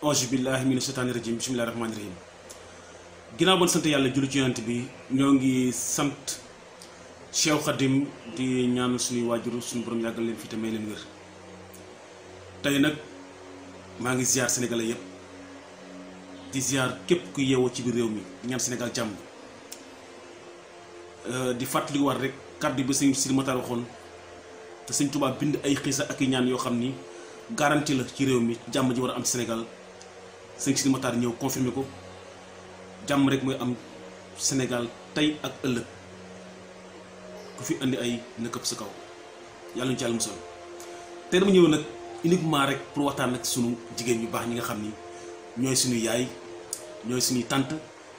auzu billahi mina shaytaani rajim bismillahi rahmaani rahim ginnaaw bon sant yàlla julli ci yonent bi ñoo ngi sant Cheikh Khadim di ñaan suñuy waajur suñu borom yàggal leen fi te may leen wér. tey nag maa ngi ziar sénégalais yëpp di ziar képp ku yeewoo ci biir réew mi ñaan Sénégal jàmm di fàttali war rek kàddu bi sëñ Sidi Matar waxoon te sëñ Tuubaa bind ay xiisa ak i ñaan yoo xam ni garantie la ci réew mi jàmm ji war a am Sénégal sëñ Sidi Matar ñëw confirmé ko jàmm rek mooy am Sénégal tey ak ëllëg ku fi indi ay nëkkëb sa kaw yàlla ñu ci yàlla musal tey dama ñëw nag uniquement rek pour waxtaan ak sunu jigéen ñu baax ñi nga xam ni ñooy suñu yaay ñooy suñuy tante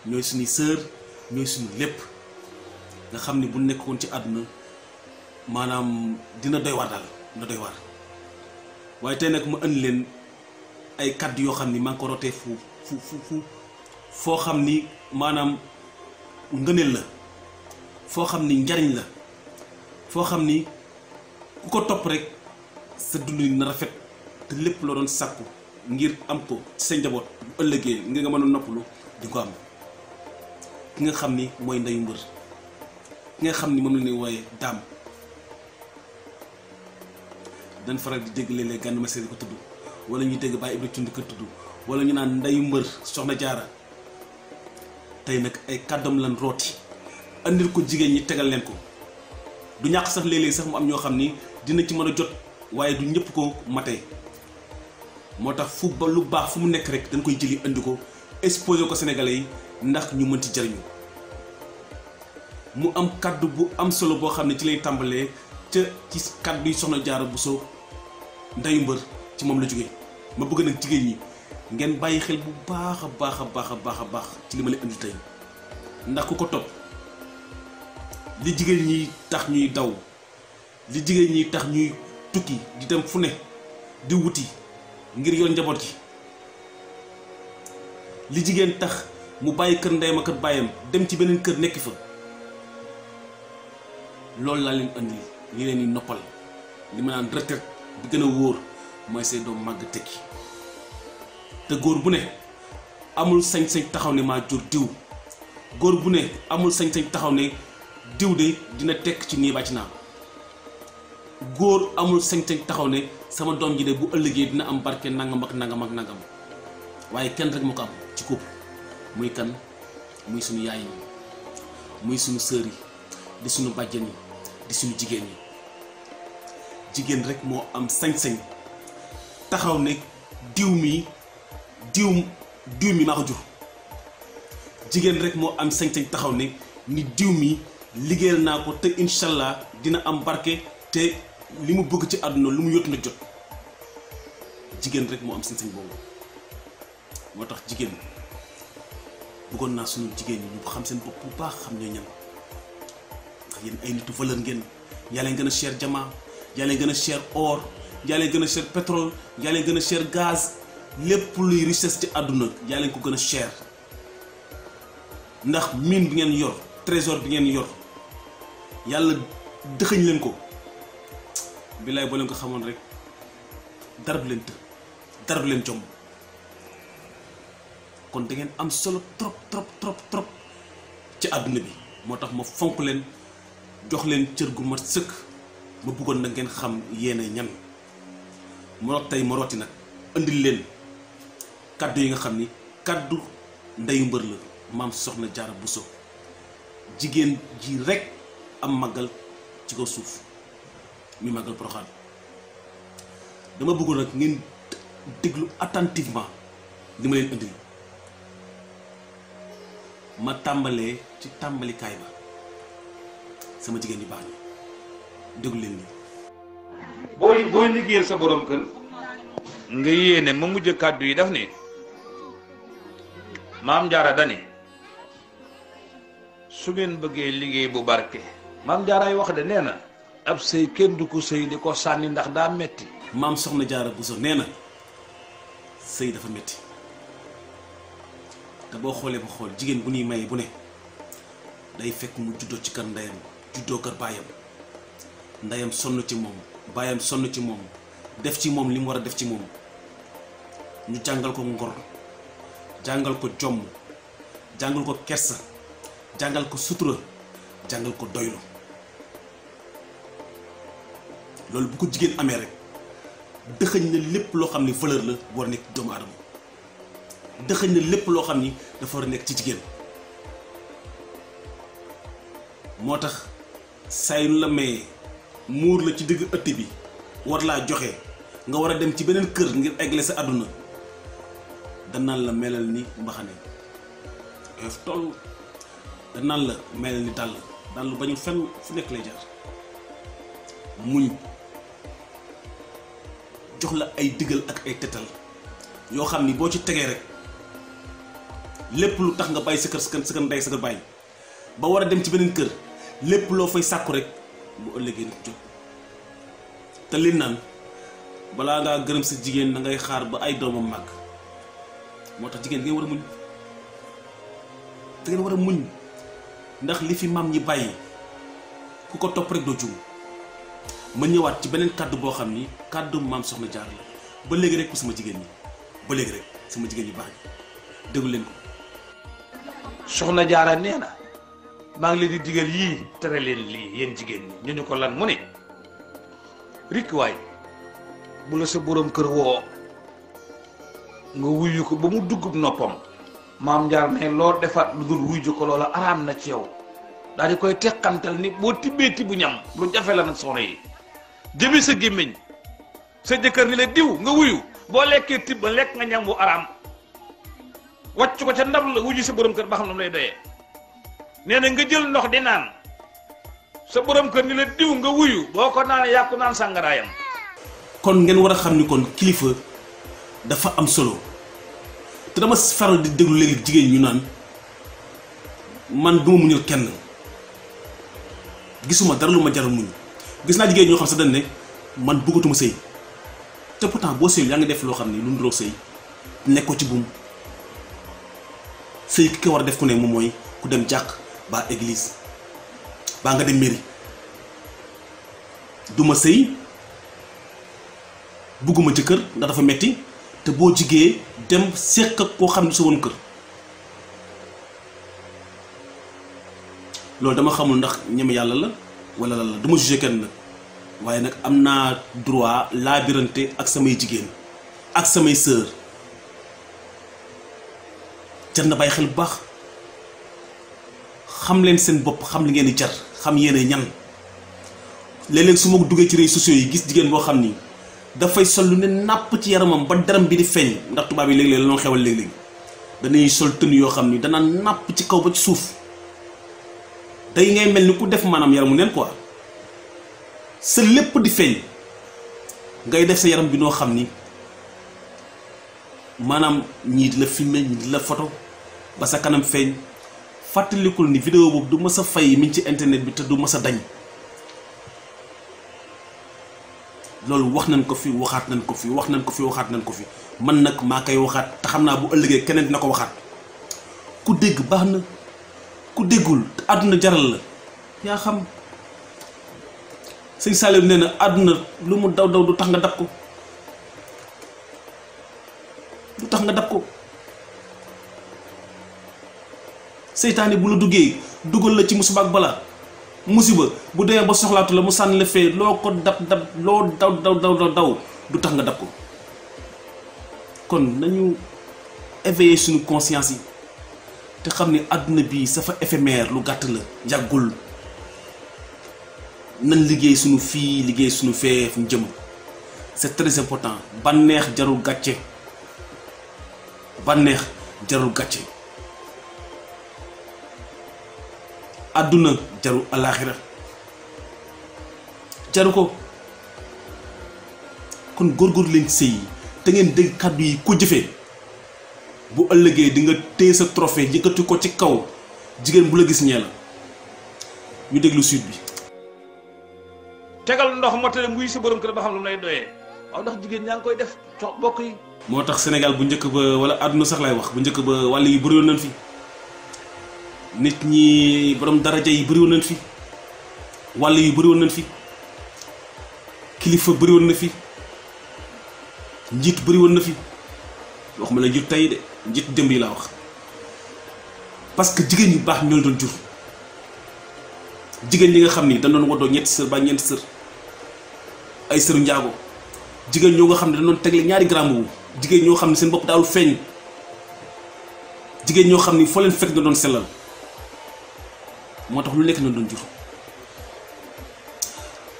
ñooy suñuy sœur ñooy suñu lépp nga xam ni bu nekkoon ci àdduna maanaam dina doy waar daal dina doy waar waaye tey nag ma indi leen ay kàddu yoo xam ni maa ngi ko rootee foo xam ni maanaam ngëneel la foo xam ni njariñ la foo xam ni ku ko topp rek sa dund na rafet te lépp loo doon sàkku ngir am ko ci sa njaboot bu ëllëgee nga mën a noppalu di ko am ki nga xam ni mooy ndeyu mbër ki nga xam ni moom la ñuy wooye daam dañ faral di dégg léeg-léeg Gana Messere ko tudd wala ñuy dégg Baye Ibra Thioune ko tudd wala ñu naan ndeyu mbër soxna jaara tey nag ay kàddoom lan rooti andil ko jigéen ñi tegal leen ko du ñàkk sax léeg-léeg sax mu am ñoo xam ni dina ci mën a jot waaye du ñëpp ko matee moo tax fu ba lu baax fu mu nekk rek dañ koy jëli andi ko exposé ko Sénégalais yi ndax ñu mën ci jariñu mu am kàddu bu am solo boo xam ne ci lay tàmbalee ca ci kàddu yi soxna Jaara Buso ndeyu mbër ci moom la jógee ma bëgg nag jigéen ñi ngeen bàyyi xel bu baax a baax a baax a baax a baax ci li ma leen andi tey ndax ku ko topp li jigéen ñi tax ñuy daw li jigéen ñi tax ñuy tukki di dem fu ne di wuti ngir yor njaboot gi li jigéen tax mu bàyyi kër ndeyam ak kër bàyyam dem ci beneen kër nekk fa loolu laa leen andi li leen di noppal li ma naan retraite bi gën a wóor mooy say doom màgg tekki te góor bu ne amul sañ-sañ taxaw ne maa jur diw góor bu ne amul sañ-sañ taxaw ne diw de dina tekk ci nii bàcc naa góor amul sañ-sañ taxaw ne sama doom ji de bu ëllëgee dina am barke nangam ak nangam ak nangam waaye kenn rek moo ko am ci couple muy kan muy suñu yaay yi muy suñu sœur yi di suñu bàjjen yi di suñu jigéen yi jigéen rek moo am sañ-sañ taxaw ne diw mi maa ko jur jigéen rek moo am sañ-sañ taxaw ne ni diw mi liggéeyal naa ko te incha allah dina am barke te li mu bëgg ci àdduna lu mu yóotu na jot jigéen rek moo am sañ-sañ boobu moo tax jigéen bëggoon naa suñu jigéen ñi ñu xam seen bopp bu baax xam ñooy ñan ndax yéen ay nitu valeur ngeen yaa leen gën a cher diamant yaa leen gën a cher or yaa leen gën a cher pétrole yaa leen gën a cher gaz lépp luy richesse ci àdduna yaa leen ko gën a cher ndax mine bi ngeen yor trésor bi ngeen yor yàlla dëxëñ leen ko billaay boo leen ko xamoon rek dara du leen të dara du leen jomb kon da ngeen am solo trop trop trop trop ci àdduna bi moo tax ma fonk leen jox leen cër gu mat sëkk ma bëggoon na ngeen xam yéene ñan moo tax tey ma rooti nag indil leen kaddu yi nga xam ni kaddu ndeyu mbër la maam soxna Jaara Buso jigéen ji rek am màggal ci kaw suuf mi màggal Poroxaan dama bëggoon nag ngeen déglu attentivement li ma leen indil ma tàmbalee ci tàmbalikaay ba sama jigéen ñi baax ñi déglu leen nii. booy liggéeyal sa borom kër nga yéene ma mujj kàddu yi daf ne maam Jaara dane su ngeen bëggee liggéey bu barke maam Jaara ay wax de nee na ab sëy kenn du ko sëy di ko sànni ndax daa metti maam soxna Jaara Buso nee na sëy dafa metti te boo xoolee ba xool jigéen bu ñuy may bu ne day fekk mu juddoo ci kër ndeyam juddoo kër baayam ndeyam sonn ci moom baayam sonn ci moom def ci moom li mu war a def ci moom ñu jàngal ko ngor jàngal ko jomm jàngal ko kersa jàngal ko sutura jàngal ko doylu loolu bu ko jigéen amee rek dëxëñ na lépp loo xam ni valeur la war a nekk doomu aadama dëxëñ na lépp loo xam ni dafa war a nekk ci jigéen moo tax saa yu la mayee muur la ci digg ëtt bi war laa joxe nga war a dem ci beneen kër ngir eggle sa àdduna danaan la melal ni mbaxane oyof toll danaan la melal ni dàll bañul fenn fu nekk lay jaar muñ jox la ay digal ak ay tetal yoo xam ni boo ci tegee rek lépp lu tax nga bàyyi sa kër ndey sa kër bàyyi ba war a dem ci beneen kër lépp loo fay sàkku rek bu ëllëgee nag jot te li naan balaa ngaa gërëm sa jigéen da ngay xaar ba ay doomam màgg moo tax jigéen ngeen war a muñ da ngeen war a muñ ndax li fi maam ñi bàyyi ku ko topp rek doo juum ma ñëwaat ci beneen kàddu boo xam ni kàddu maam Soxna Jaara la ba léegi rek pour sama jigéen ñi ba léegi rek sama jigéen ñi baax ñi déglu leen ko. Soxna Jaara nee na maa ngi leen di digal yii tere leen lii yéen jigéen ñi ñu ni ko lan mu ne rik waay bu la sa borom kër woo nga wuyu ko ba mu duggub noppam maam Jaar ne loo defaat lu dul wuyu ko loola araam na ci yow daal di koy teqantal ni boo tibbee tibb ñam lu jafe la nag soxna yi jëme sa gémmiñ sa jëkkër ni la diw nga wuyu boo lekkee tibb ba lekk nga ñam bu araam wàcc ko ca ndab la wuyu sa borom kër ba xam ne mu lay doyee nee na nga jël ndox di naan sa borom kër ni la diw nga wuyu boo ko naanee yàqu naan sàngaraayam. kon ngeen war a xam ni kon kilifa dafa am solo te dama faral di déglu léegi jigéen ñu naan man duma muñal kenn gisuma dara lu ma jaral muñ gis naa jigéen ñoo xam sax dañ ne man bëggatuma sëy te pourtant boo sëy yaa ngi def loo xam ni lu nduroog sëy nekkoo ci buum sëy ki ko war a def ku ne moom mooy ku dem jàkk baa église baa nga dem mairie duma sëy bugguma jëkkër ndax dafa metti te boo jigee dem séq ak koo xam ne sa woon kër loolu dama xamul ndax ñeme yàlla la wala lan la duma jugé kenn nag waaye nag am naa droit laabirante ak samay jigéen ak samay sœur jar na bàyyi xel bu baax xam leen seen bopp xam li ngeen di jar xam yéene ñan léeg-léeg su ma duggee ci réseaux sociaux yi gis jigéen boo xam ni dafay sol lu ne nàpp ci yaramam ba daram bi di feeñ ndax tubaab yi léeg-léeg la doon xewal léeg-léeg dañuy sol tenue yoo xam ni dana nàpp ci kaw ba ci suuf day ngay mel ni ku def maanaam yaramu neen quoi sa lépp di feeñ ngay def sa yaram bi noo xam ni maanaam ñii di la filmer ñii di la photo ba sa kanam feeñ fàttalikul ni vidéo boobu du mës a fay mi ngi ci internet bi te du mës a dañ loolu wax nañ ko fi waxaat nañ ko fi wax nañ ko fi waxaat nañ ko fi man nag maa koy waxaat te xam naa bu ëllëgee keneen dina ko waxaat ku dégg baax na ku déggul te àdduna jaral la yaa xam sëñ Saliou nee na àdduna lu mu daw daw du tax nga dab ko du tax nga dab ko seytaane bu la duggee dugal la ci musiba ak balaa musiba bu demee ba soxlaatu la mu sànni la fee loo ko dab loo daw du tax nga dab ko kon nañu éveiller suñu conscience yi te xam ni àdduna bi safa éphémère lu gàtt la yàggul nañ liggéey suñu fii liggéey suñu fee fu ñu jëm c'est très important bànneex jarul gàcce bànneex jarul gàcce àdduna jarul alaaxira jaru ko kon góorgóorlu leen sëy yi te ngeen dégg kàddu yi ko jëfee bu ëllëgee di nga téye sa trophée yëkkati ko ci kaw jigéen bu la gis ñee la ñu déglu suite bi. tegal ndox motale muy sa borom kër ba xam lu mu lay doyee waaw ndax jigéen ñaa ngi koy def cox bokk yi. moo tax Sénégal bu njëkk ba wala àdduna sax lay wax bu njëkk ba wàll yi bëriwoon nañ fi nit ñi borom daraja yi bëriwoon nañ fi wàll yi bëriwoon nañ fi kilifa bëriwoon na fi njiit bëriwoon na fi waxuma la njit tey de njit démb yi laa wax parce que jigéen yu baax ñoo doon jur jigéen ñi nga xam ni dañ doon woddoo ñetti sër ba ñeenti sër ay sëru njaago jigéen ñoo nga xam ne dañ doon tegle ñaari gramme wu jigéen ñoo xam ne seen bopp daawul feeñ jigéen ñoo xam ni foo leen fekk na doon sellal moo tax lu nekk na doon jur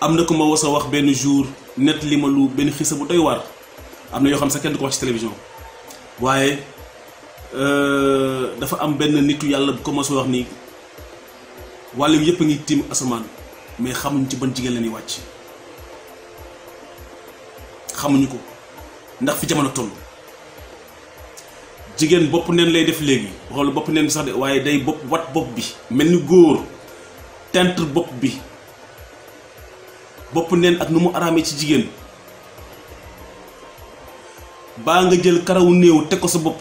am na ku ma was a wax benn jour net li ma lu benn xisa bu doy waar am na yoo xam sax kenn du ko wax ci télévision waaye dafa am benn nitu yàlla bu commencé wax ni wàll yëpp a ngi tiim asamaan mais xamuñ ci ban jigéen la ñuy wàcc xamuñu ko ndax fi jamono toll jigéen bopp neen lay def léegi xool bopp neen sax de waaye day wat bopp bi mel ni góor tentre bopp bi bopp neen ak nu mu araamee ci jigéen baa nga jël karawu néew teg ko sa bopp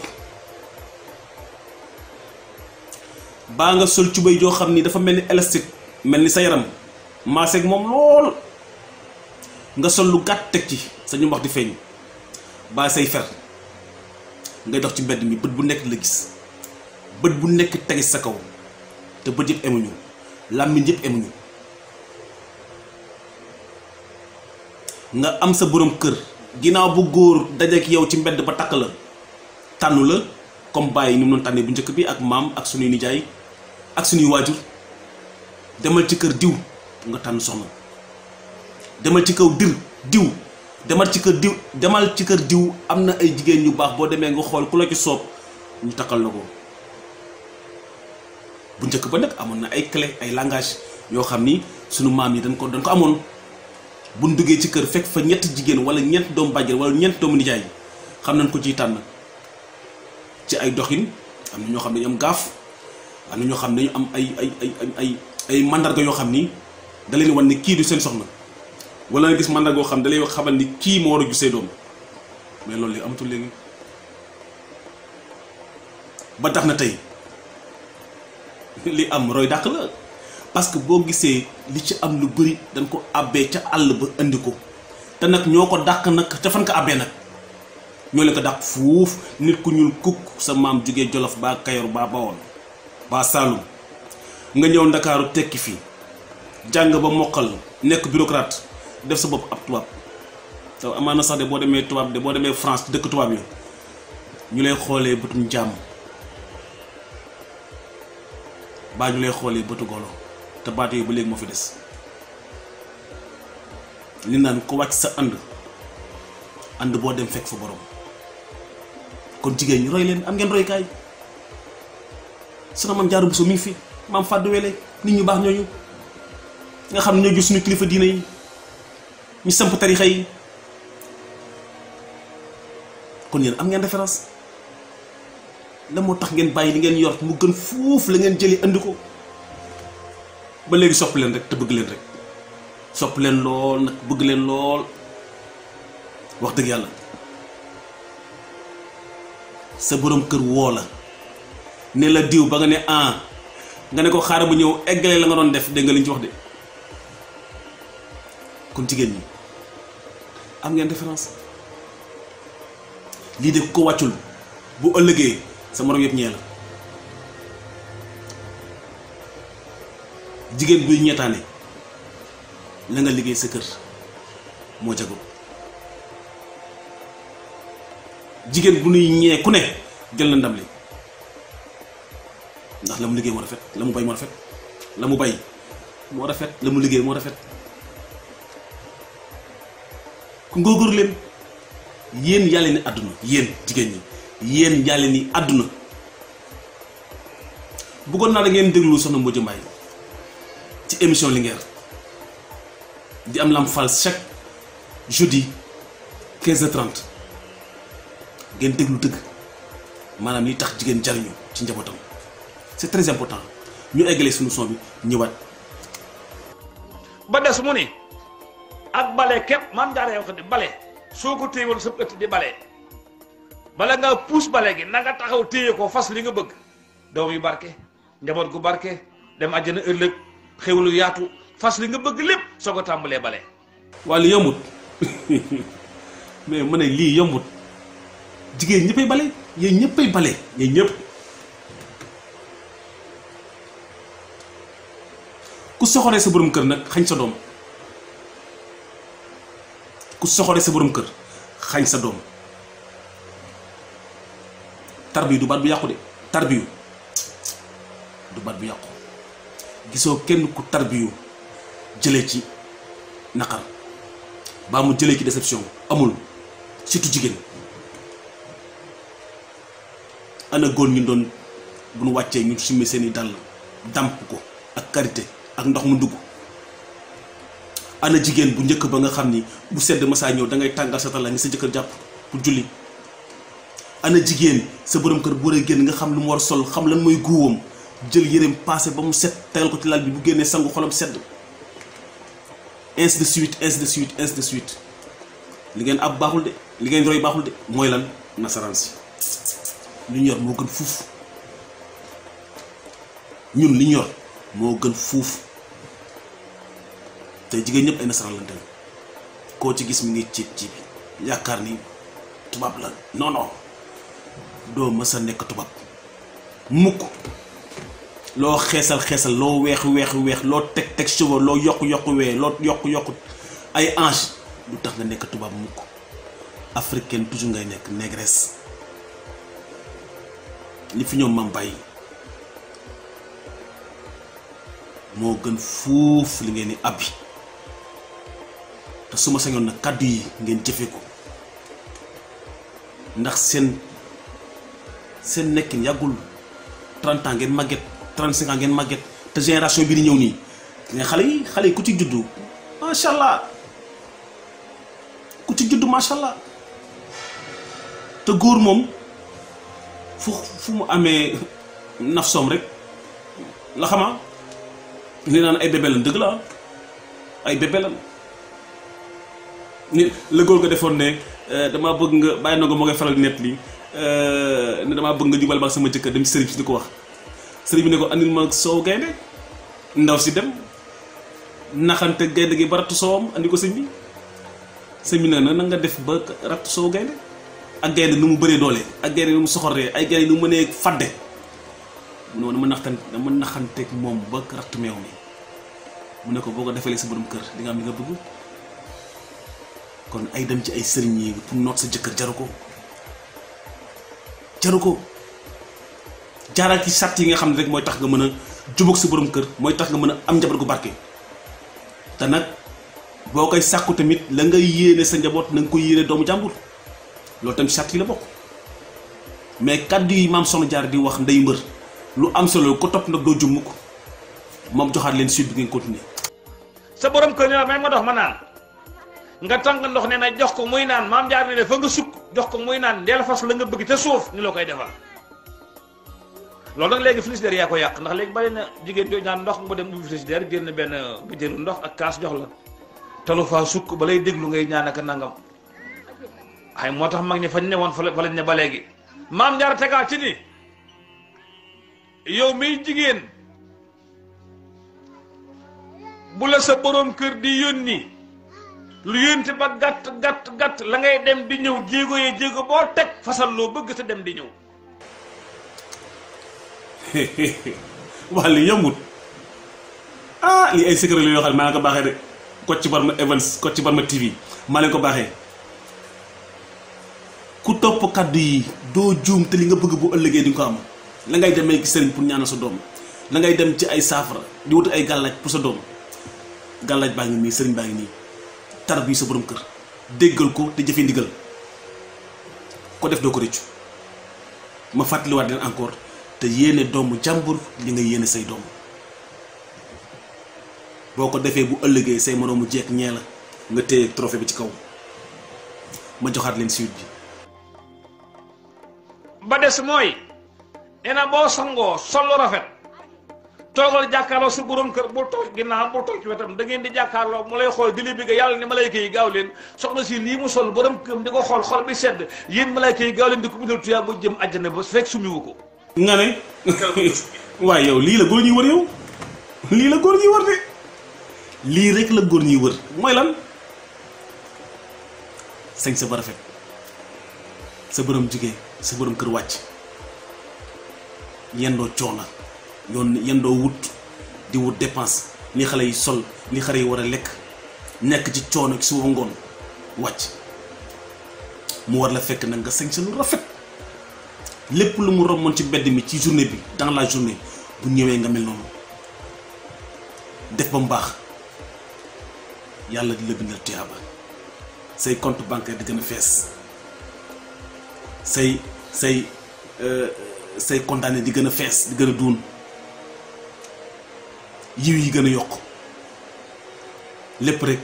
baa nga sol cubay joo xam ni dafa mel ni élastique mel ni sa yaram maaseeg moom lool nga sol lu gàtt teg ci sa ñu wax di feeñ baa say fer ngay dox ci mbedd mi bët bu nekk la gis bët bu nekk tege sa kaw te bët yëpp emuñu làmmiñ yëpp emuñu nga am sa borom kër ginnaaw bu góor dajeek yow ci mbedd ba takk la tànnu la comme bàyyi ni mu doon tànnee bu njëkk bi ak maam ak suñuy nijaay ak suñuy waajur demal ci kër diw nga tànn soxna demal ci kaw diw demal ci kër diw am na ay jigéen ñu baax boo demee nga xool ku la ci soob ñu takkal la ko bu njëkk ba nag amoon na ay clé ay langage yoo xam ni sunu maam yi dañ ko amoon buñ duggee ci kër fekk fa ñett jigéen wala ñeent doom bàjjen wala ñeent doomu nijaay xam nañ ko ciy tànn ci ay doxin am na ñoo xam ne dañu am gaaf am na ñoo xam ne dañu am ay mandarga yoo xam ni da leen wan ne kii du seen soxna wala nga gis mandarga yoo xam ne da lay xamal ni kii moo war a gisee doom mais loolu léegi amatul léegi ba tax na tey li am roy dàq la parce que boo gisee li ci am lu bëri dañ ko àbbee ca àll ba indi ko te nag ñoo ko dàq nag ca fan ko àbbee nag ñoo leen ko dàq fuuf nit ku ñuul kukk sa maam jógee Jolof baa Kayor baa Bawol baa Saalum nga ñëw Ndakaaru tekki fii jàng ba mokkal nekk bureaucrate def sa bopp ab tubaab te amaana sax de boo demee tubaab de boo demee France dëkk tubaab yi ñu lay xoolee bëtum jàmm baa ñu lay xoolee bëtu golo te baat yooyu ba léegi moo fi des li naan ko wàcc sa ànd boo dem fekk fa borom kon jigéen ñi roy leen am ngeen roykaay sunu maam Jaara Buso mi ngi fi maam Fàddu Wele nit ñu baax ñooñu nga xam ne ñoo jur suñu kilifa diine yi ñu samp tarixa yi kon yéen am ngeen référence la moo tax ngeen bàyyi li ngeen yor mu gën fuuf la ngeen jëli andi ko ba léegi sopp leen rek te bëgg leen rek sopp leen lool nag bëgg leen lool wax dëgg yàlla sa borom kër woo la ne la diw ba nga ne nga ne ko xaaral bu ñëw eggale la nga doon def dégg nga li ñu ci wax de kon jigéen ñi am ngeen référence lii de ko wàccul bu ëllëgee sa morom yëpp ñee la jigéen buy ñeetaane la nga liggéey sa kër moo jago jigéen bu nuy ñee ku ne jël na ndam li ndax la mu liggéey moo rafet la mu bay moo rafet la mu bay moo rafet la mu liggéey moo rafet ku ngóogóor leen yéen yàlla ni àdduna yéen jigéen ñi yéen yàlla ni àdduna bëggoon naa da ngeen déglu soxna Mbodj Mbaye ci émission Linguère di am Lamp Fall chaque jeudi 15h30 ngeen déglu dëgg maanaam li tax jigéen jariñu ci njabootam c'est très important ñu eggalee suñu son bi ñëwaat. ba des mu ni ak bale képp maam Jaara yow xam ne bale soo ko téye woon sa ëtt di bale bala nga puus bale gi na nga taxaw téye ko fas li nga bëgg doom yu barke njaboot gu barke dem àjjana ëllëg xewlu yaatu fas li nga bëgg lépp soo ko tàmbalee bale. waa li yombut mais mu ne lii yombut jigéen ñëppay bale yéen ñëppay bale yéen ñëpp. ku soxoree sa borom kër nag xañ sa doom ku soxoree sa borom kër xañ sa doom tarbiyu du baat bu yàqu de tarbiyu du baat bu yàqu gisoo kenn ku tarbiyu jëlee ci naqar baa mu jëlee ci déception amul surtout jigéen. ana góor ñu doon bu nu wàccee ñu summi seeni dàll damp ko ak karité ak ndox mu dugg. ana jigéen bu njëkk ba nga xam ni bu sedd masaa ñëw da ngay tàngal sa tala ni sa jëkkër jàpp pour julli. ana jigéen sa borom kër bu war a génn nga xam lu mu war sol xam lan mooy guuwam jël yéreem passé ba mu set tegal ko ci lal bi bu génnee sangu xolam sedd. ainsi de suite ainsi de suite ainsi de suite li ngeen ab baaxul de li ngeen roy baaxul de mooy lan nasaraan si li ñu yor moo gën fuuf ñun li ñu yor moo gën fuuf te jigéen ñëpp ay nasaraan lañ tey koo ci gis mi ngi ci bi yaakaar ni tubaab la non non doo mës a nekk tubaab mukk loo xeesal xeesal loo weex loo teg cheveux loo yokk wee loo yokk ay ange lu tax nga nekk tubaab mukk africaine toujours ngay nekk négresse li fi ñoom mam bàyyi moo gën fuuf li ngeen di abbi te su ma sañoon nag kàddu yi ngeen jëfe ko ndax seen nekkin yàggul 30 ans ngeen màgget 35 ans ngeen màgget te génération bi di ñëw nii nga xale yi ku ci juddu macha allah ku ci juddu macha allah te góor moom fu mu amee nafsoom rek la xama li naan ay bébé lan dëgg la ay bébé lan ni la góor nga defoon ne damaa bëgg nga bàyyi na nga moo ngay faral net li ne damaa bëgg nga jubal ba sama jëkkër dem ci sëriñ si di ko wax sëriñ bi ne ko andil ma soow gaynde ndaw si dem naxante gaynde gi ba rattu soowam andi ko sëñ bi ne na nga def ba rattu soow gaynde ak gaynde nu mu bëree doole ak gaynde nu mu soxoree ay gaynde nu mu mënee fadde mu ne dama naxanteeg moom ba ratt meew mi mu ne ko boo ko defalee sa borom kër di nga am li nga bëgg kon ay dem ci ay sëriñ yi pour noot sa jëkkër jaru ko jaaral ci sàrt yi nga xam ne rek mooy tax nga mën a jubóog sa borom kër mooy tax nga mën a am njaboot gu barke te nag boo koy sàkku tamit la ngay yéene sa njaboot na nga koy yéene doomu jàmbur loolu tamit sàrt yi la bokk mais kàddu yi maam Soxna Jaara di wax ndey mbër lu am solo ko topp nag doo jum mukk moom joxaat leen suite bi ngeen continuer. sa borom kër ne la may ma dox ma naan nga tàng ndox ne na jox ko muy naan maam Jaara ne fa nga sukk jox ko muy naan ndeel fas la nga bëgg te suuf ni la koy defal loolu nag léegi frigidaire yaa ko yàq ndax léegi bari na jigéen yooyu naan ndox mu dem ubbi frigidaire génn benn bitéelu ndox ak kaas jox la talu faa sukk ba lay déglu ngay ñaan ak nangam ay moo tax mag ñi fañ ne woon fa lañ ne ba léegi maam Jaara tegaat ci ni yow miy jigéen bu la sa borom kër di yónni lu yónte ba gàtt la ngay dem di ñëw jéego boo teg fasal loo bëgg sa dem di ñëw wax li yombut lii ay secret la yoo xam ne maa ngi ko baaxee de Kocc Barma Events Kocc Barma TV maa leen ko baaxee ku topp kaddu yi doo juum te li nga bëgg bu ëllëgee di nga ko am la ngay demee ci sëriñ pour ñaanal sa doom la ngay dem ci ay saafara di wut ay gàllaaj pour sa doom gàllaaj baa ngi nii sëriñ baa ngi nii tar bii sa borom kër déggal ko te jëfe ndigal ko def doo ko rëccu ma fàttaliwaat leen encore te yéene doomu jàmbur li nga yéene say doom boo ko defee bu ëllëgee say moroomu jeeg ñee la nga téye trophée bi ci kaw ma joxaat leen suite bi ba des mooy nee na boo sangoo sol lu rafet toogal jàkkaarloo si borom kër bul toog ginnaaw bul toog ci wetam da ngeen di jàkkaarloo mu lay xool di la bëgg yàlla ni malayka yi gaaw leen soxna si lii mu sol borom kër di ko xool xol bi sedd yéen malayka yi gaaw leen di ko bindal tuyaa ba jëm àjjana ba fekk sumiwu ko nga ne waaye yow lii la góor ñuy wër yow lii la góor ñuy wër de lii rek la góor ñuy wër mooy lan sañ sa ba rafet sa borom jugee sa borom kër wàcc yendoo coono yoon yendoo wut di wut dépense li xale yi sol li xale yi war a lekk nekk ci coono ci suba ngoon wàcc mu war la fekk nag nga sañ sa lu rafet lépp lu mu rommoon ci mbedd mi ci journée bi dans la journée bu ñëwee nga mel noonu def ba mu baax yàlla di la bindal tiyaaba say compte bancaire di gën a fees say condamné di gën a fees di gën a duun yiw yi gën a yokk lépp rek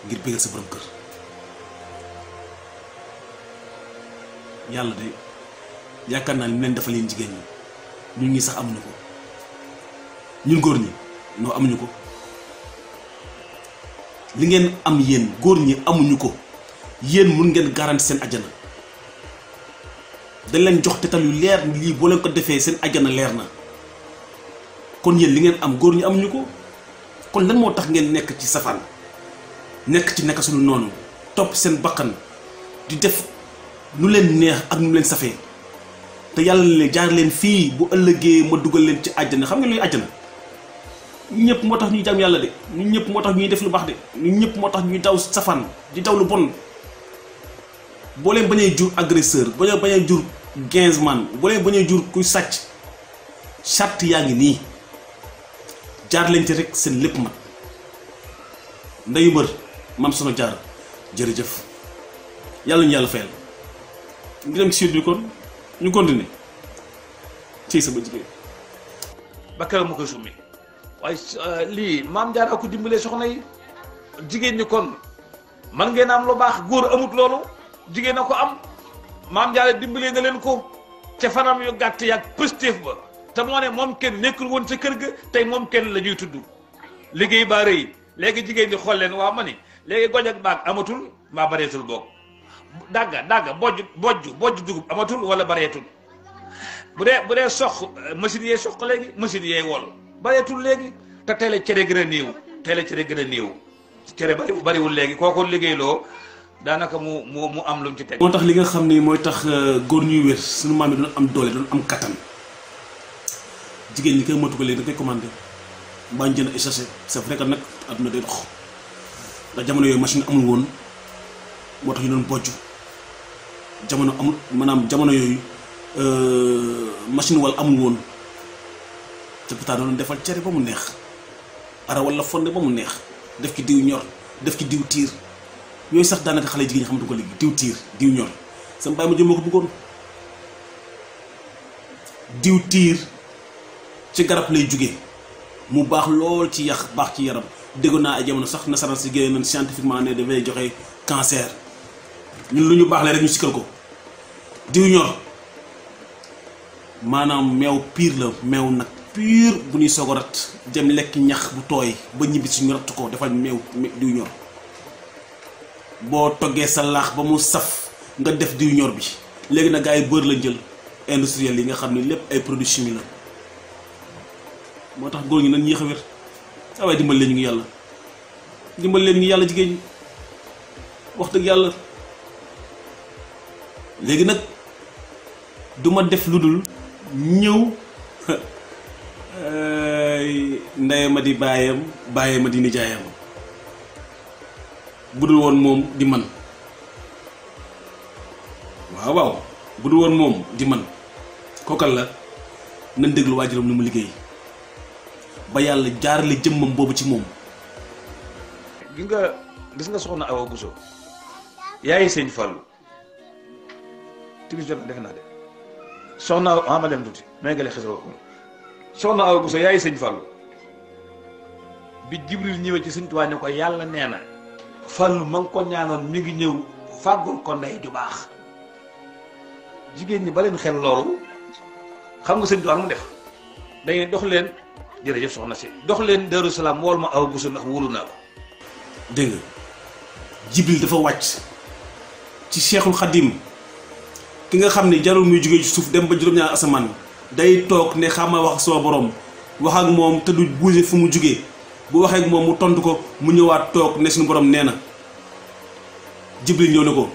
ngir bégal sa borom kër yàlla de yaakaar naa ni leen dafa leen jigéen ñi ñun ñi sax amuñu ko ñun góor ñi noo amuñu ko li ngeen am yéen góor ñi amuñu ko yéen mun ngeen garanti seen ajjana dañ leen jox tetal yu leer lii boo leen ko defee seen ajjana leer na kon yéen li ngeen am góor ñi amuñu ko kon lan moo tax ngeen nekk ci safaan nekk ci nekk suñu noonu topp seen bakkan di def nu leen neex ak nu leen safee te yàlla ne jaar leen fii bu ëllëgee ma dugal leen ci àjjana xam nga luy àjjana ñun ñëpp moo tax ñuy jàmm yàlla de ñun ñëpp moo tax ñuy def lu baax de ñun ñëpp moo tax ñuy daw safaan di daw lu bon boo leen bañee jur agresseur boo leen bañee jur gainsman boo leen bañee jur kuy sàcc charte yaa ngi nii jaar leen ci rek seen lépp mat ndeyu mbër Mame Sokhna Diarra jërëjëf yàlla ñu yàlla fayal ngi dem ci suite bi kon ñu continuer ci sama jigéen bakkala mu koy summi waaye lii Mame Diarra ko dimbalee soxna yi jigéen ñi kon man ngeen am lu baax góor amut loolu jigéen a ko am Mame Diarra dimbalee na leen ko ca fanam yu gàtt yàgg positif ba te moo ne moom kenn nekkul woon ca kër ga tey moom kenn la ñuy tudd liggéey baa rëy léegi jigéen ñi xool leen waa ma ni léegi goj ak baag amatul mbaa bareetul boog dagga bojj dugub amatul wala bareetul bu dee sox machine yee sox léegi machine yee wol bareetul léegi te teel a cere gën a néew cere bariwul léegi kooku liggéeyloo daanaka mu am lu mu ci teg. moo tax li nga xam ni mooy tax góor ñuy wér suñu maam yi doon am doole doon am kattan jigéen ñi koy motu ko léegi da koy commandé mbaa jënd ay sachet c'est vrai que nag adduna day dox ndax jamono yooyu machine amul woon moo tax ñu doon bojj jamono amul maanaam jamono yooyu machine wal amul woon te pourtant doon defal cere ba mu neex ara wala fonde ba mu neex def ci diw ñor def ci diw tiir yooyu sax daanaka xale jigéen ñi xamatu ko léegi diw tiir diw ñor sama bàyyi ma jëm moo ko bëggoon diw tiir ci garab lay jóge mu baax lool ci yax baax ci yaram déggoon naa ay jamono sax nasaraan si génne nañ scientifiquement ne dafay joxe cancer ñun lu ñu baax la rek ñu sikkal ko diw ñor maanaam meew piir la meew nag piir bu ñuy soog a rat dem lekk ñax bu tooy ba ñibbi si ñu ratt ko defal meew diw ñor boo toggee sa laax ba mu saf nga def diw ñor bi léegi nag gars yi beurre la jël industriel yi nga xam ne lépp ay produits chimiques la moo tax góor ñi nañ yéex a wér saa waaye dimbal leen ñu ngi yàlla dimbal leen ngi yàlla jigéen ñi wax dëgg yàlla léegi nag duma def lu dul ñëw ndeye ma di baayam bàyyee ma di nijaayam bu dul woon moom di man waaw bu dul woon moom di man kookal la nañ déglu waajuram ni mu liggéey ba yàlla jaarale jëmmam boobu ci moom. gis nga soxna Awa Bousso yaay sëñ Fallou timis jot na defe naa de soxna ama dem tuuti may nga le xesoo soxna Awa Bousso yaay sëñ Fallou bi Jibril ñëwee ci sëñ Tuubaa ne ko yàlla nee na Fallou ma nga ko ñaanoon mi ngi ñëw fàggul ko ndey ju baax jigéen ñi ba leen xel loolu xam nga sëñ Tuubaa mu def dañuy dox leen jërëjëf soxna si dox leen Darou Salaam wool ma Awa Bousso ndax wóolu naa ko. dégg nga Jibril dafa wàcc ci Cheikhul Khadim ki nga xam ne jarul muy jógee ci suuf dem ba juróom-ñaar asamaan day toog ne xamal wax ak sama borom wax ak moom te du bouger fu mu jógee bu waxee ak moom mu tontu ko mu ñëwaat toog ne suñu borom nee na Jibril ñëw ne ko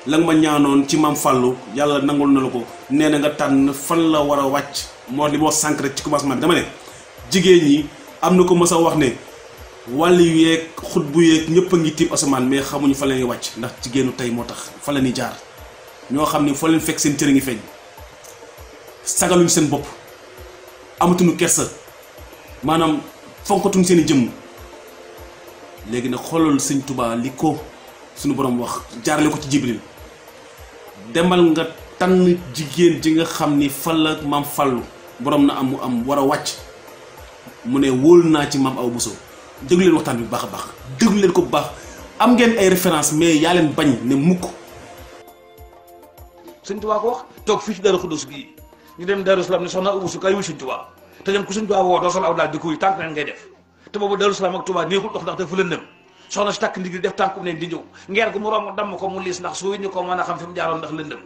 la nga ma ñaanoon ci maam Fallou yàlla nangul na la ko nee na nga tànn fan la war a wàcc moo li ma wax sànq rek ci commencement bi dama ne jigéen ñi am na ko mës a wax ne wàll yu yeeg xut bu yeeg ñëpp a ngi tiim asamaan mais xamuñu fa la ñuy wàcc ndax jigéenu tey moo tax fa la ñuy jaar ñoo xam ni fa leen fekk seen cër ngi feeñ sagaluñu seen bopp amatuñu kersa maanaam fonkatuñu seen i jëmm léegi nag xoolal sëñ Tuubaa li ko suñu borom wax jaarale ko ci Jibril demal nga tànn jigéen ji nga xam ni fa la maam Fallou borom na am mu am war a wàcc mu ne wóolu naa ci maam Awa Bousso déglu leen waxtaan bi bu baax a baax déglu leen ko bu baax am ngeen ay référence mais yaa leen bañ ne mukk. sëñ Tuubaa ko wax toog fii ci Daaru Xudoos gii ñu dem Daaru Salaam ne soxna Awa Bousso kay wuy sëñ Tuubaa te dem ku sëñ Tuubaa woo doo sol aw daal di ko wuy tànk neen ngay def te boobu Daaru Salaam ak Tuubaa neexul dox ndax dafa lëndëm soxna si takk ndigli def tànkum neen di ñëw ngeer gu mu romb damm ko mu liis ndax soo ñu ko mën a xam fi mu jaaroon ndax lëndëm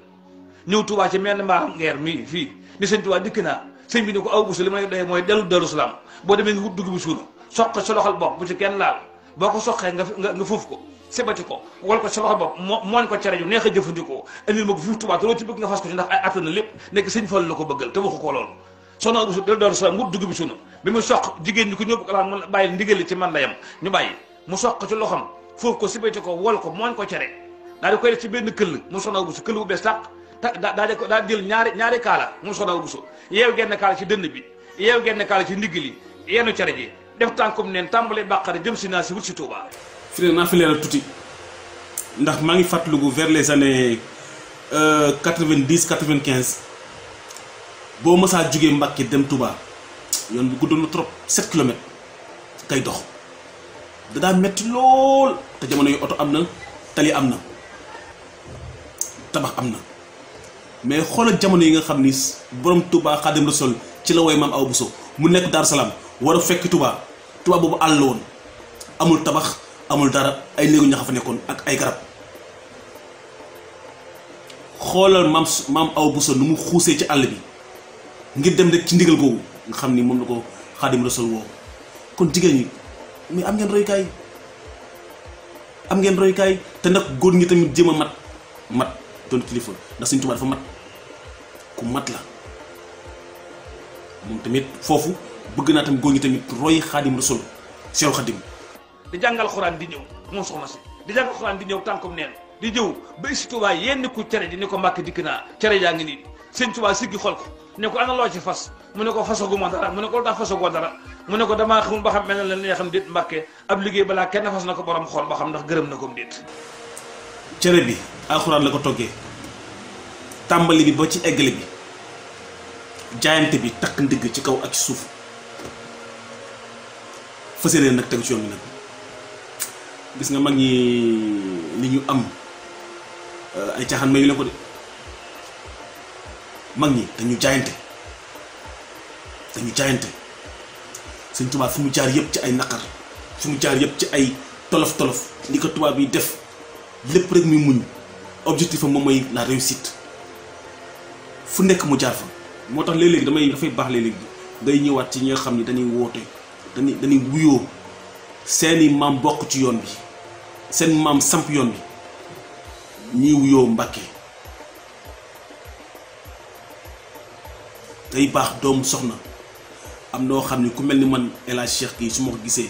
ñëw Tuubaa ci menn mbaaram ngeer mii fii ni sëñ Tuubaa dikk naa sëñ bi ni ko Awa Bousso li may doy mooy dellu Daaru Salaam boo demee nga wut dugg bi suuna soq sa loxol bopp bu ci kenn laal boo ko soqee nga fuuf ko sebati ko wal ko sa loxol bopp mooñ ko cere ju neex a jëfandikoo indil ma ko fii Tuubaa te loo ci bëgg nga fas ko ci ndax ay attan na lépp nekk sëñ Fallu la ko bëggal te waxu ko loolu soxna Awa Bousso dellu Daaru Salaam wut dugg bi suuna bi mu soq jigéen ñi ko ñëpp ko mu bàyyi ndigal ci man la yam ñu bàyyi mu soq ci loxom foofu ko sebati ko wal ko mooñ ko cere daal di koy def ci benn këll mu soxna Awa Bousso këll bu bees tàq daa jël ñaari kaala mu soxna Awa Bousso yeew genn kaala ci dënn bi yeew genn kaala ci ndigg li yenn cere ji def tànkum neen tàmbalee bàqare jëm si naa si wut si Touba. fi ne naa fi leeral tuuti ndax maa ngi fàttaliku vers les années 90 95 boo mësaa jugee Mbàkke dem Touba yoon bi guddoon na trop 7 kilomètres kay dox da daa metti lool te jamono yu oto am na tali am na tabax am na mais xoolal jamono yi nga xam ni borom Touba Xaadim Rasul ci la woy maam Awa Bousso mu nekk Daaru Salaam war a fekk Touba boobu àll woon amul tabax amul dara ay néegu ñax fa nekkoon ak ay garab xoolal maam Awa Bousso nu mu xuusee ci àll bi ngir dem rek ci ndigal googu nga xam ni moom la ko Xaadim Rasul woo kon jigéen ñi mais am ngeen roykaay te nag góor ñi tamit jéem a mat doon kilifa ndax Sëñ Tuubaa dafa mat ku mat la moom tamit foofu bëgg naa tamit góor ñi tamit roy Xaadim Rasul Seex Xaadim di jàngal xuraan di ñëw moom soxna si di jàngal xuraan di ñëw tànkum neen di ñëw ba si Tuubaa yenn ku cere ji ni ko Mbàkke dikk naa cere jaa ngi nii Sëñ Tuubaa siggi xool ko ne ko ana loo ci fas mu ne ko fasaguma dara mu ne ko lu tax fasagoo dara mu ne ko damaa xamul ba xam mel na leen ne xam déet Mbàkke ab liggéey balaa kenn fas na ko borom xool ba xam ndax gërëm na ko déet. cere bi alxuraan la ko toggee tàmbali bi ba ci eggale bi jaayante bi takk ndigg ci kaw ak ci suuf fas yéene nag tegu ci yoon bi nag gis nga mag ñi li ñu am ay caaxaan mayu leen ko de mag ñi dañu jaayante Sëñ Tuubaa fi mu jaar yëpp ci ay naqar fi mu jaar yëpp ci ay tolof li ko tubaab yi def lépp rek muy muñ objectif am moom mooy la réussite fu nekk mu jaar fa moo tax léeg-léegi dafay baax léeg-léegi ngay ñëwaat ci ñi nga xam ni dañuy woote dañuy wuyoo seeni maam bokk ci yoon bi seen maam samp yoon bi ñuy wuyoo Mbàkke day baax doomu soxna am noo xam ni ku mel ni man El Hadj Cheikh kii su ma ko gisee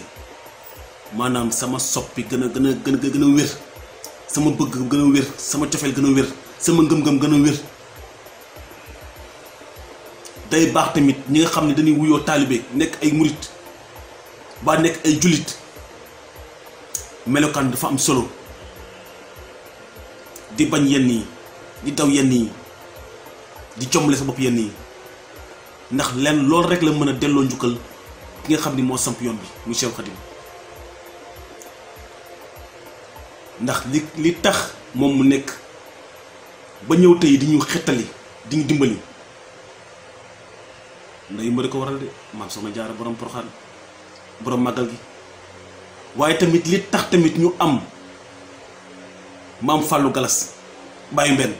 maanaam sama soppi gën a wér sama bëgg gën a wér sama cofeel gën a wér sama ngëm-ngëm gën a wér day baax tamit ñi nga xam ne dañuy wuyoo taalibe nekk ay murit ba nekk ay jullit melokaan dafa am solo di bañ yenn yi di daw yenn yi di jombale sa bopp yenn yi ndax lenn loolu rek la mën a delloo njukkal ki nga xam ni moo samp yoon bi muy Seex Xaadim ndax li tax moom mu nekk ba ñëw tey di ñu xettali di ñu dimbali nday mbëri ko waral de maam Soxna Jaara borom Poroxaan borom màggal gi waaye tamit li tax tamit ñu am maam Fallou Galas bàyyi mbenn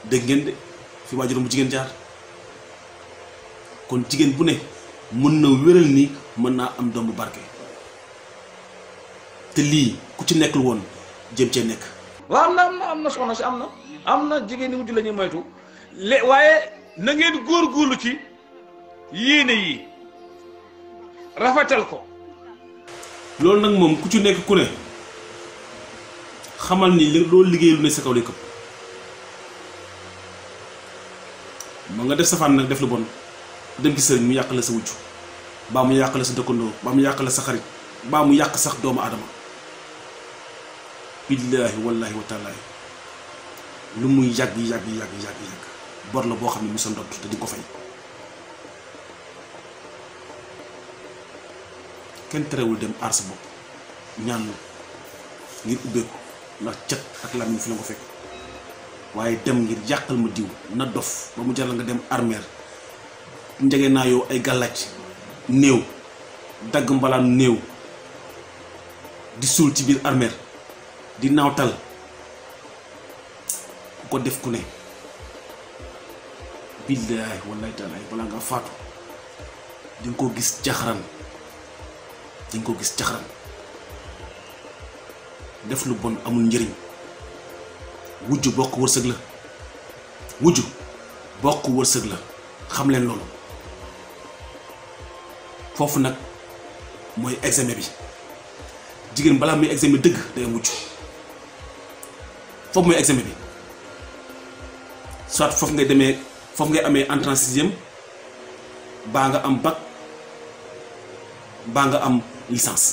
dégg ngeen de fi waajuram bu jigéen jaar kon jigéen bu ne mën na wéral ni mën naa am doom bu barke te lii ku ci nekkul woon jëm cee nekk. waaw am na soxna si am na jigéen ñi wujj la ñuy moytu waaye na ngeen góorgóorlu ci yéene yi rafetal ko. loolu nag moom ku ci nekk ku ne xamal ni loolu liggéey lu ne sa kaw lay këpp ma nga def safaan nag def lu bon dem ci sëriñ mu yàq la sa wujj baa mu yàq la sa dëkkandoo baa mu yàq la sa xarit baa mu yàq sax doomu aadama billaahi wallaahi wa taalaahi lu muy yàgg bor la boo xam ne mu sa ndott te di ko fay. kenn terewul dem aar sa bopp ñaan ngir ubbeeku ndax cat ak làmmiñ fi la ko fekk waaye dem ngir yàqal ma diw na dof ba mu jaral nga dem armeer njege naa yow ay gàllaaj néew dagg mbalaan néew di suul ci biir armeer di naawtal ku ko def ku ne billaahi wallaahi taala balaa nga faatu di nga ko gis jaxaran dañ ko gis jaxaran def lu bon amul njëriñ wujj bokk wërsëg la wujj bokk wërsëg la xam leen loolu foofu nag mooy examen bi jigéen balaa muy examen dëgg day am wujj foofu mooy examen bi soit foofu ngay demee foofu ngay amee entrée en sixième baa nga am bac baa nga am licence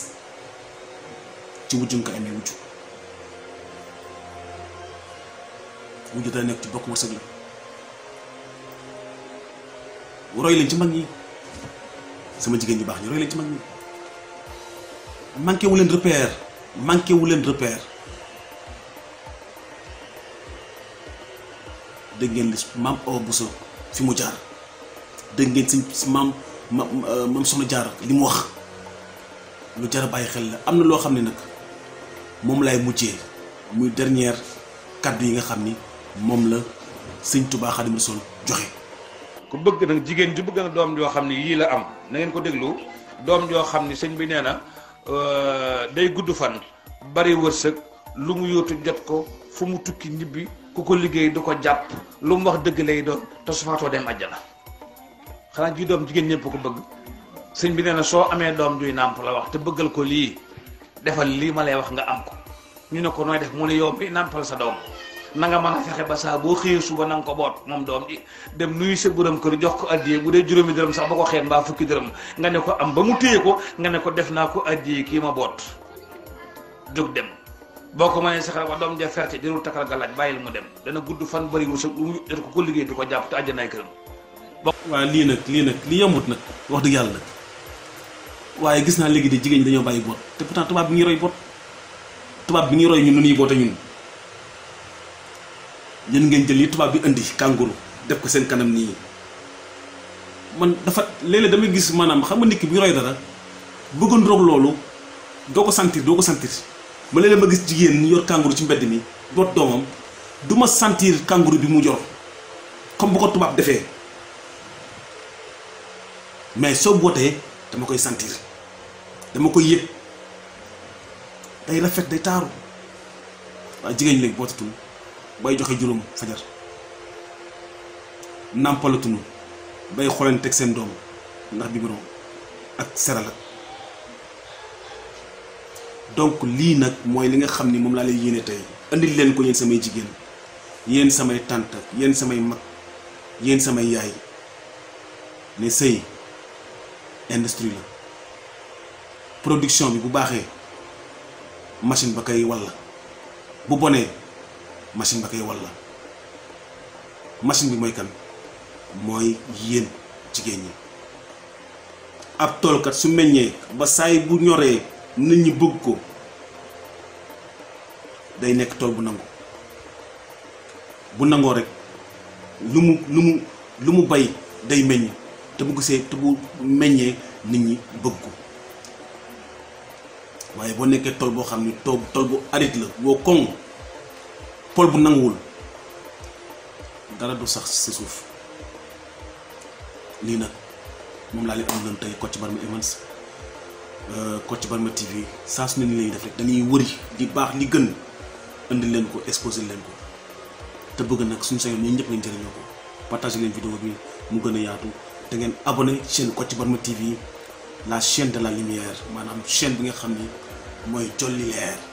ci wujj nga ko amee wujj dana nekk ci bokk wërsëg la roy leen ci mag ñi sama jigéen ñi baax ñi roy leen ci mag ñi manqué wu leen repère dégg ngeen li maam Awa Bousso fi mu jaar dégg ngeen si maam Soxna Jaara li mu wax lu jar a bàyyi xel la am na loo xam ne nag moom lay mujjee muy dernière kàddu yi nga xam ni moom la sëñ Touba Xaadimu Rasuul joxe. ku bëgg nag jigéen ju bëgg na doom joo xam ne yii la am na ngeen ko déglu doom joo xam ne sëñ bi nee na day gudd fan bari wërsëg lu mu yóotu jot ko fu mu tukki ñibbi ku ko liggéey du ko jàpp lu mu wax dëgg lay doon te su faatoo dem àjjana xanaa ji doom jigéen ñëpp ko bëgg. sëñ bi nee na soo amee doom juy nàmp la wax te bëggal ko lii defal lii ma lay wax nga am ko ñu ne ko nooy def mu ne yow mi nàmpal sa doom na nga mën a fexe ba saa boo xëyee suba na nga ko boot moom doom ji dem nuyu sa borom kër jox ko addiyee bu dee juróomi dërëm sax ba ko xeeb mbaa fukki dërëm nga ne ko am ba mu téye ko nga ne ko def naa ko addiyee kii ma boot jóg dem boo ko mënee saxal ba doom ja ferte jërul takkal ga laaj bàyyil mu dem dana gudd fan bëri wu sa lu mu jot ko liggéey du ko jàpp te àjjanaay këram. waaw lii yombut nag wax dëgg yàlla nag waaye gis naa léegi de jigéen ñi dañoo bàyyi boot te pourtant tubaab bi ngi roy boot tubaab bi ngi roy ñun nu ñuy boote ñun yéen ngeen jël li tubaab bi indi kànguru def ko seen kanam nii man dafa léeg-léeg damay gis maanaam xam nga nit ki bi roy dara bëggoon roog loolu doo ko sentir ma léeg-léeg ma gis jigéen yor kànguru ci mbedd mi boot doomam du ma sentir kànguru bi mu jor comme bu ko tubaab defee mais soo bootee dama koy sentir dama koy yëg day rafet day taaru waaye jigéen ñi léegi bootatul bay joxe juróom fajar nàmpalatunu bay xooleen teg seen doom ndax biberon ak serala donc lii nag mooy li nga xam ni moom laa lay yéene tey andil leen ko yéen samay jigéen yéen samay tante yéen samay mag yéen samay yaay ne sëy industrie la production bi bu baaxee machine ba koy walla bu bonee machine ba koy walla machine bi mooy kan mooy yéen jigéen ñi ab toolkat su meññee ba saay bu ñoree nit ñi bëgg ko day nekk tool bu nangu bu nangoo rek lu mu bay day meññ te bu gisee te bu meññee nit ñi bëgg ko waaye boo nekkee tool boo xam ni tool bu aride la boo koŋ pol bu nanguwul dara du sax ci sa suuf lii nag moom laa leen am loon tey Kocc Barma Events Kocc Barma TV saa su ne ni lañuy def rek dañuy wëri li baax li gën indi leen ko exposé leen ko te bëgg nag suñu sañoon ñun ñëpp ngeen jëriñoo ko partagé leen vidéo bi mu gën a yaatu te ngeen abonné chaîne Kocc Barma TV la chaîne de la lumière maanaam chaîne bi nga xam ni mooy jolli leer.